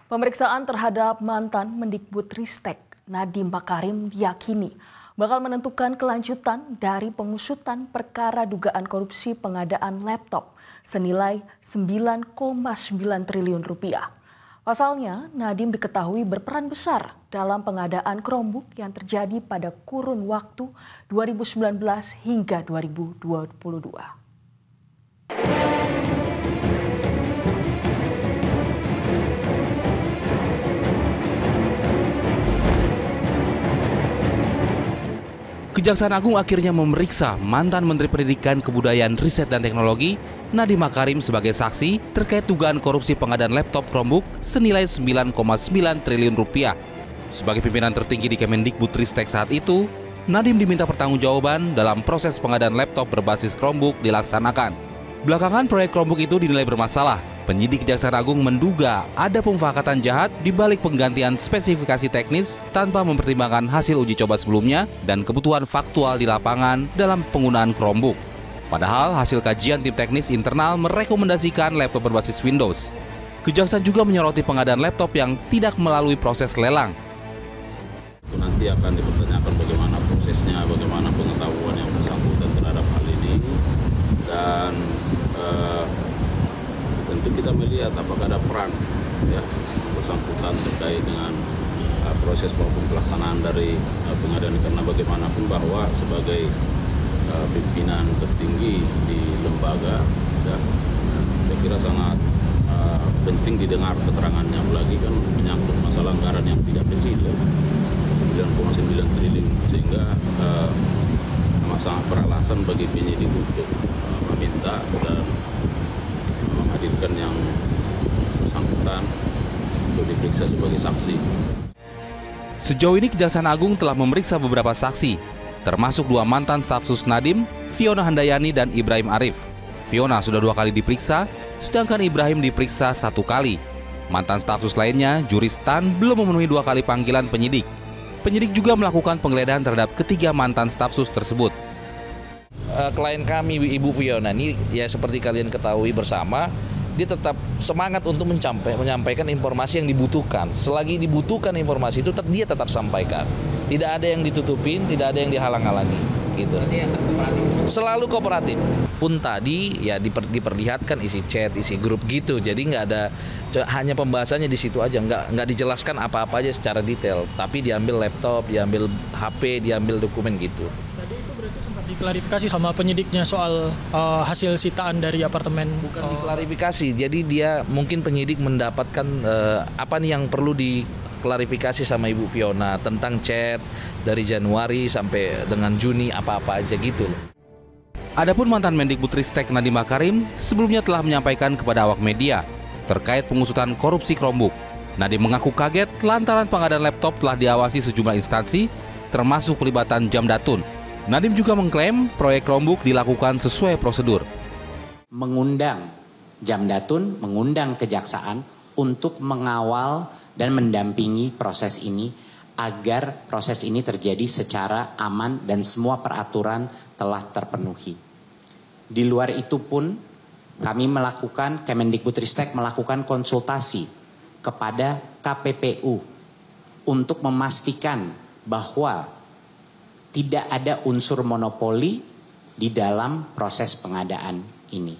Pemeriksaan terhadap mantan Mendikbudristek Nadiem Makarim diyakini bakal menentukan kelanjutan dari pengusutan perkara dugaan korupsi pengadaan laptop senilai 9,9 triliun rupiah. Pasalnya, Nadiem diketahui berperan besar dalam pengadaan Chromebook yang terjadi pada kurun waktu 2019 hingga 2022. Kejaksaan Agung akhirnya memeriksa mantan Menteri Pendidikan, Kebudayaan, Riset, dan Teknologi Nadiem Makarim sebagai saksi terkait dugaan korupsi pengadaan laptop Chromebook senilai 9,9 triliun rupiah. Sebagai pimpinan tertinggi di Kemendikbudristek saat itu, Nadiem diminta pertanggungjawaban dalam proses pengadaan laptop berbasis Chromebook dilaksanakan. Belakangan proyek Chromebook itu dinilai bermasalah. Penyidik Kejaksaan Agung menduga ada pemufakatan jahat di balik penggantian spesifikasi teknis tanpa mempertimbangkan hasil uji coba sebelumnya dan kebutuhan faktual di lapangan dalam penggunaan Chromebook. Padahal hasil kajian tim teknis internal merekomendasikan laptop berbasis Windows. Kejaksaan juga menyoroti pengadaan laptop yang tidak melalui proses lelang. Nanti akan dipertanyakan bagaimana prosesnya, bagaimana pengetahuan yang bersangkutan terhadap hal ini, dan tentu kita melihat apakah ada peran bersangkutan terkait dengan proses maupun pelaksanaan dari pengadaan, karena bagaimanapun bahwa sebagai pimpinan tertinggi di lembaga, saya kira sangat penting didengar keterangannya, apalagi kan menyangkut masalah anggaran yang tidak kecil, 9,9 triliun, sehingga sangat beralasan bagi penyidik untuk meminta dan menghadirkan yang bersangkutan untuk diperiksa sebagai saksi. Sejauh ini Kejaksaan Agung telah memeriksa beberapa saksi, termasuk 2 mantan staf sus Nadiem, Fiona Handayani dan Ibrahim Arif. Fiona sudah 2 kali diperiksa, sedangkan Ibrahim diperiksa 1 kali. Mantan staf sus lainnya, Juris Tan, belum memenuhi 2 kali panggilan penyidik. Penyidik juga melakukan penggeledahan terhadap ketiga mantan staf sus tersebut. Klien kami, Ibu Fiona, ini ya seperti kalian ketahui bersama, dia tetap semangat untuk menyampaikan informasi yang dibutuhkan. Selagi dibutuhkan informasi itu, dia tetap sampaikan. Tidak ada yang ditutupin, tidak ada yang dihalang-halangi. Gitu. Selalu kooperatif. Pun tadi ya diperlihatkan isi chat, isi grup gitu. Jadi nggak ada, hanya pembahasannya di situ aja, nggak dijelaskan apa-apa aja secara detail. Tapi diambil laptop, diambil HP, diambil dokumen gitu. Tadi itu berarti sempat diklarifikasi sama penyidiknya soal hasil sitaan dari apartemen. Bukan diklarifikasi, jadi dia mungkin penyidik mendapatkan apa nih yang perlu diklarifikasi sama Ibu Fiona tentang chat dari Januari sampai dengan Juni, apa-apa aja gitu loh. Adapun mantan Mendikbudristek Nadiem Makarim sebelumnya telah menyampaikan kepada awak media terkait pengusutan korupsi Chromebook. Nadiem mengaku kaget lantaran pengadaan laptop telah diawasi sejumlah instansi, termasuk pelibatan Jamdatun. Nadiem juga mengklaim proyek Chromebook dilakukan sesuai prosedur. Mengundang Jamdatun, mengundang Kejaksaan untuk mengawal dan mendampingi proses ini agar proses ini terjadi secara aman dan semua peraturan telah terpenuhi. Di luar itu pun kami Kemendikbudristek melakukan konsultasi kepada KPPU untuk memastikan bahwa tidak ada unsur monopoli di dalam proses pengadaan ini.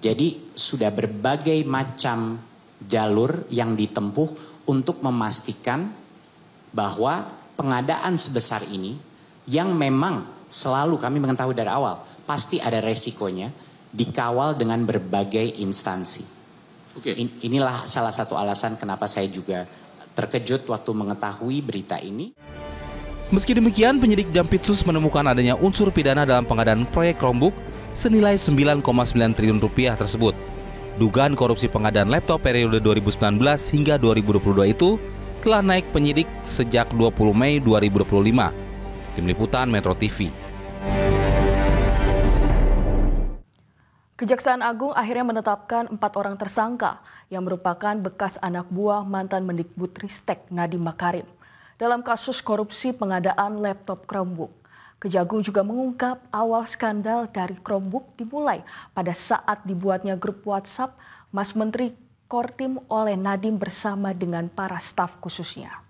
Jadi sudah berbagai macam jalur yang ditempuh untuk memastikan bahwa pengadaan sebesar ini yang memang selalu kami mengetahui dari awal pasti ada resikonya, dikawal dengan berbagai instansi. Inilah salah satu alasan kenapa saya juga terkejut waktu mengetahui berita ini. Meski demikian, penyidik Jampitsus menemukan adanya unsur pidana dalam pengadaan proyek Chromebook senilai 9,9 triliun rupiah tersebut. Dugaan korupsi pengadaan laptop periode 2019 hingga 2022 itu telah naik penyidik sejak 20 Mei 2025. Tim Liputan Metro TV. Kejaksaan Agung akhirnya menetapkan 4 orang tersangka yang merupakan bekas anak buah mantan Mendikbudristek Nadiem Makarim dalam kasus korupsi pengadaan laptop Chromebook. Kejagung juga mengungkap awal skandal dari Chromebook dimulai pada saat dibuatnya grup WhatsApp Mas Menteri Kortim oleh Nadiem bersama dengan para staf khususnya.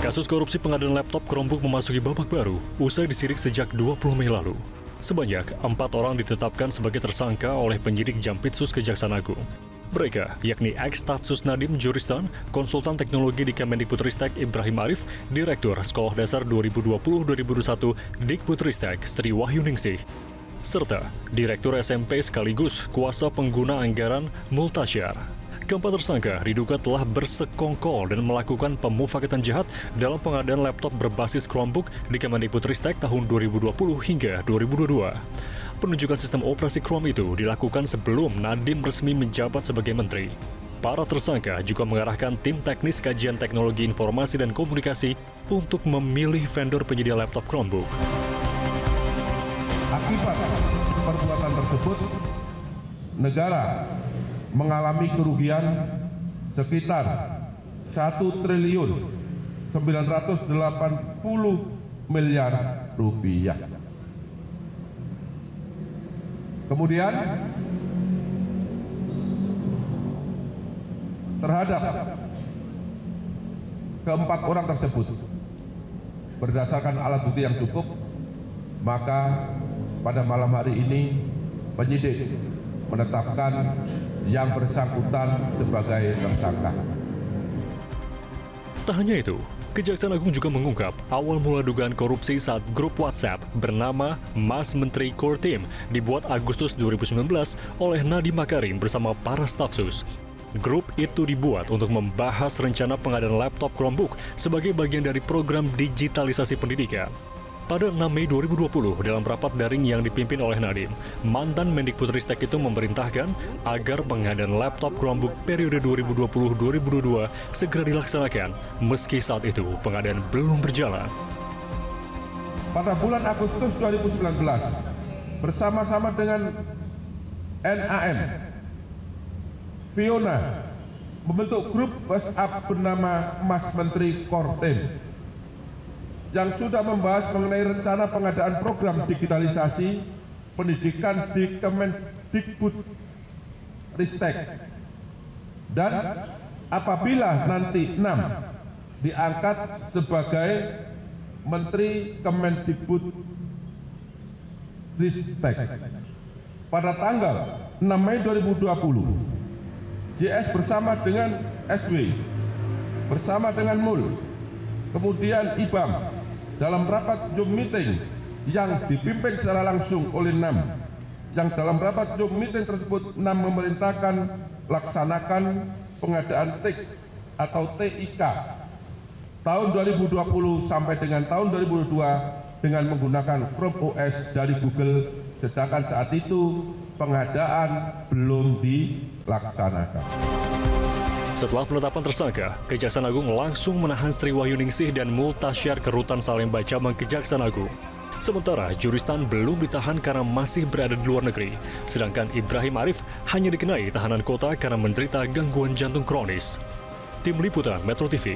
Kasus korupsi pengadaan laptop Chromebook memasuki babak baru usai disidik sejak 20 Mei lalu. Sebanyak 4 orang ditetapkan sebagai tersangka oleh penyidik Jampitsus Kejaksaan Agung. Mereka yakni ex-Stafsus Nadiem Juristan, konsultan teknologi di Kemendikbudristek Ibrahim Arif, Direktur Sekolah Dasar 2020-2021 Dikbudristek Sri Wahyuningsih, serta Direktur SMP sekaligus kuasa pengguna anggaran Multasyar. Keempat tersangka diduga telah bersekongkol dan melakukan pemufakatan jahat dalam pengadaan laptop berbasis Chromebook di Kemendikbudristek tahun 2020 hingga 2022. Penunjukan sistem operasi Chrome itu dilakukan sebelum Nadiem resmi menjabat sebagai menteri. Para tersangka juga mengarahkan tim teknis kajian teknologi informasi dan komunikasi untuk memilih vendor penyedia laptop Chromebook. Akibat perbuatan tersebut, negara mengalami kerugian sekitar 1.980 miliar rupiah. Kemudian terhadap keempat orang tersebut, berdasarkan alat bukti yang cukup, maka pada malam hari ini penyidik menetapkan yang bersangkutan sebagai tersangka. Tak hanya itu, Kejaksaan Agung juga mengungkap awal mula dugaan korupsi saat grup WhatsApp bernama Mas Menteri Kortim dibuat Agustus 2019 oleh Nadiem Makarim bersama para stafsus. Grup itu dibuat untuk membahas rencana pengadaan laptop Chromebook sebagai bagian dari program digitalisasi pendidikan. Pada 6 Mei 2020, dalam rapat daring yang dipimpin oleh Nadiem, mantan Mendikbudristek itu memerintahkan agar pengadaan laptop Chromebook periode 2020-2022 segera dilaksanakan, meski saat itu pengadaan belum berjalan. Pada bulan Agustus 2019, bersama-sama dengan NAM, Fiona membentuk grup WhatsApp bernama Mas Menteri Kortim yang sudah membahas mengenai rencana pengadaan program digitalisasi pendidikan di Kemendikbudristek. Dan apabila nanti 6 diangkat sebagai Menteri Kemendikbudristek pada tanggal 6 Mei 2020, JS bersama dengan SW, bersama dengan MUL, kemudian IBAM, dalam rapat Zoom meeting yang dipimpin secara langsung oleh NAM, yang dalam rapat Zoom meeting tersebut NAM memerintahkan laksanakan pengadaan TIK atau TIK tahun 2020 sampai dengan tahun 2022 dengan menggunakan Chrome OS dari Google, sedangkan saat itu pengadaan belum dilaksanakan. Setelah penetapan tersangka, Kejaksaan Agung langsung menahan Sri Wahyuningsih dan Multasyar ke Rutan Salemba Cabang Kejaksaan Agung. Sementara Juristan belum ditahan karena masih berada di luar negeri, sedangkan Ibrahim Arif hanya dikenai tahanan kota karena menderita gangguan jantung kronis. Tim Liputan Metro TV.